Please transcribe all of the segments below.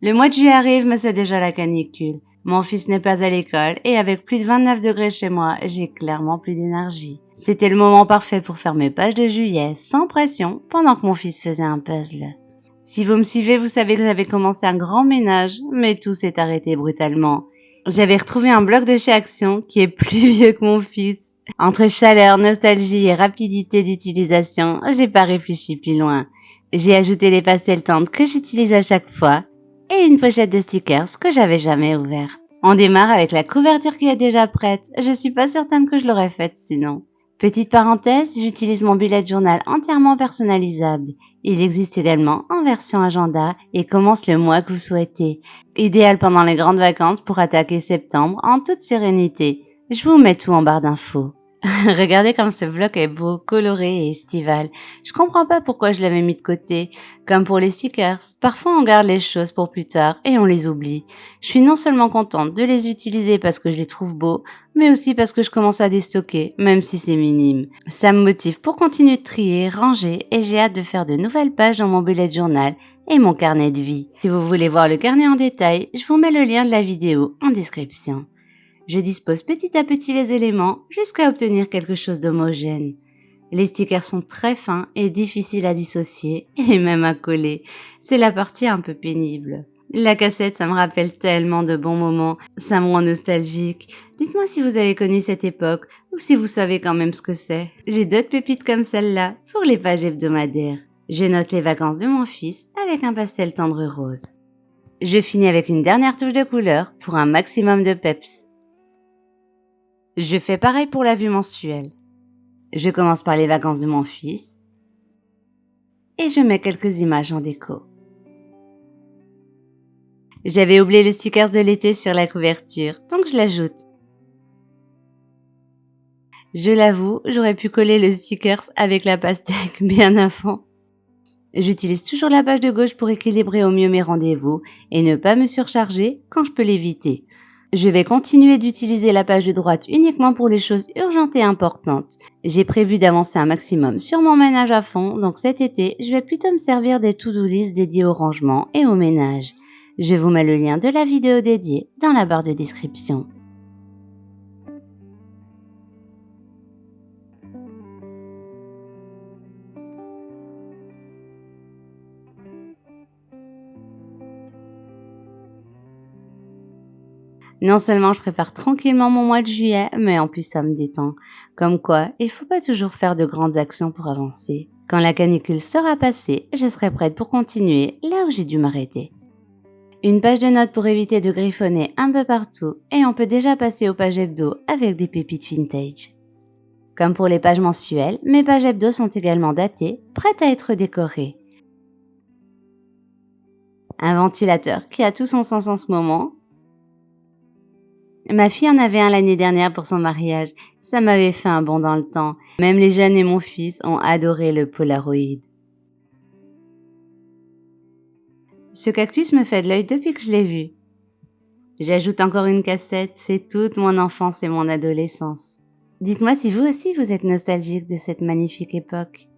Le mois de juillet arrive, mais c'est déjà la canicule. Mon fils n'est pas à l'école et avec plus de 29 degrés chez moi, j'ai clairement plus d'énergie. C'était le moment parfait pour faire mes pages de juillet, sans pression, pendant que mon fils faisait un puzzle. Si vous me suivez, vous savez que j'avais commencé un grand ménage, mais tout s'est arrêté brutalement. J'avais retrouvé un bloc de chez Action qui est plus vieux que mon fils. Entre chaleur, nostalgie et rapidité d'utilisation, j'ai pas réfléchi plus loin. J'ai ajouté les pastels tendres que j'utilise à chaque fois et une pochette de stickers que j'avais jamais ouverte. On démarre avec la couverture qui est déjà prête. Je suis pas certaine que je l'aurais faite sinon. Petite parenthèse, j'utilise mon bullet journal entièrement personnalisable. Il existe également en version agenda et commence le mois que vous souhaitez. Idéal pendant les grandes vacances pour attaquer septembre en toute sérénité. Je vous mets tout en barre d'infos. Regardez comme ce bloc est beau, coloré et estival. Je comprends pas pourquoi je l'avais mis de côté. Comme pour les stickers, parfois on garde les choses pour plus tard et on les oublie. Je suis non seulement contente de les utiliser parce que je les trouve beaux, mais aussi parce que je commence à déstocker, même si c'est minime. Ça me motive pour continuer de trier, ranger et j'ai hâte de faire de nouvelles pages dans mon bullet journal et mon carnet de vie. Si vous voulez voir le carnet en détail, je vous mets le lien de la vidéo en description. Je dispose petit à petit les éléments jusqu'à obtenir quelque chose d'homogène. Les stickers sont très fins et difficiles à dissocier et même à coller. C'est la partie un peu pénible. La cassette, ça me rappelle tellement de bons moments, ça me rend nostalgique. Dites-moi si vous avez connu cette époque ou si vous savez quand même ce que c'est. J'ai d'autres pépites comme celle-là pour les pages hebdomadaires. Je note les vacances de mon fils avec un pastel tendre rose. Je finis avec une dernière touche de couleur pour un maximum de peps. Je fais pareil pour la vue mensuelle. Je commence par les vacances de mon fils et je mets quelques images en déco. J'avais oublié le stickers de l'été sur la couverture, donc je l'ajoute. Je l'avoue, j'aurais pu coller le stickers avec la pastèque bien avant. J'utilise toujours la page de gauche pour équilibrer au mieux mes rendez-vous et ne pas me surcharger quand je peux l'éviter. Je vais continuer d'utiliser la page de droite uniquement pour les choses urgentes et importantes. J'ai prévu d'avancer un maximum sur mon ménage à fond, donc cet été, je vais plutôt me servir des to-do list dédiées au rangement et au ménage. Je vous mets le lien de la vidéo dédiée dans la barre de description. Non seulement je prépare tranquillement mon mois de juillet, mais en plus ça me détend. Comme quoi, il faut pas toujours faire de grandes actions pour avancer. Quand la canicule sera passée, je serai prête pour continuer là où j'ai dû m'arrêter. Une page de notes pour éviter de griffonner un peu partout et on peut déjà passer aux pages hebdo avec des pépites vintage. Comme pour les pages mensuelles, mes pages hebdo sont également datées, prêtes à être décorées. Un ventilateur qui a tout son sens en ce moment. Ma fille en avait un l'année dernière pour son mariage. Ça m'avait fait un bond dans le temps. Même les jeunes et mon fils ont adoré le Polaroid. Ce cactus me fait de l'œil depuis que je l'ai vu. J'ajoute encore une cassette, c'est toute mon enfance et mon adolescence. Dites-moi si vous aussi vous êtes nostalgique de cette magnifique époque.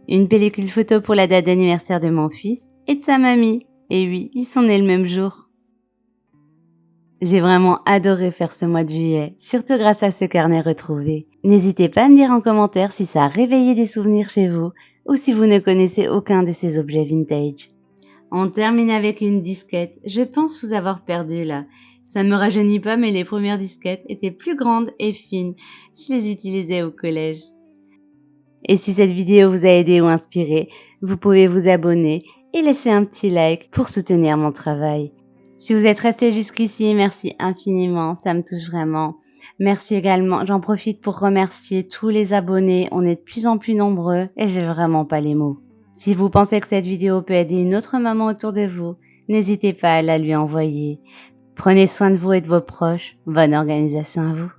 Une pellicule photo pour la date d'anniversaire de mon fils et de sa mamie. Et oui, ils sont nés le même jour. J'ai vraiment adoré faire ce mois de juillet, surtout grâce à ce carnet retrouvé. N'hésitez pas à me dire en commentaire si ça a réveillé des souvenirs chez vous ou si vous ne connaissez aucun de ces objets vintage. On termine avec une disquette. Je pense vous avoir perdu là. Ça ne me rajeunit pas, mais les premières disquettes étaient plus grandes et fines. Je les utilisais au collège. Et si cette vidéo vous a aidé ou inspiré, vous pouvez vous abonner et laisser un petit like pour soutenir mon travail. Si vous êtes resté jusqu'ici, merci infiniment, ça me touche vraiment. Merci également, j'en profite pour remercier tous les abonnés, on est de plus en plus nombreux et j'ai vraiment pas les mots. Si vous pensez que cette vidéo peut aider une autre maman autour de vous, n'hésitez pas à la lui envoyer. Prenez soin de vous et de vos proches, bonne organisation à vous.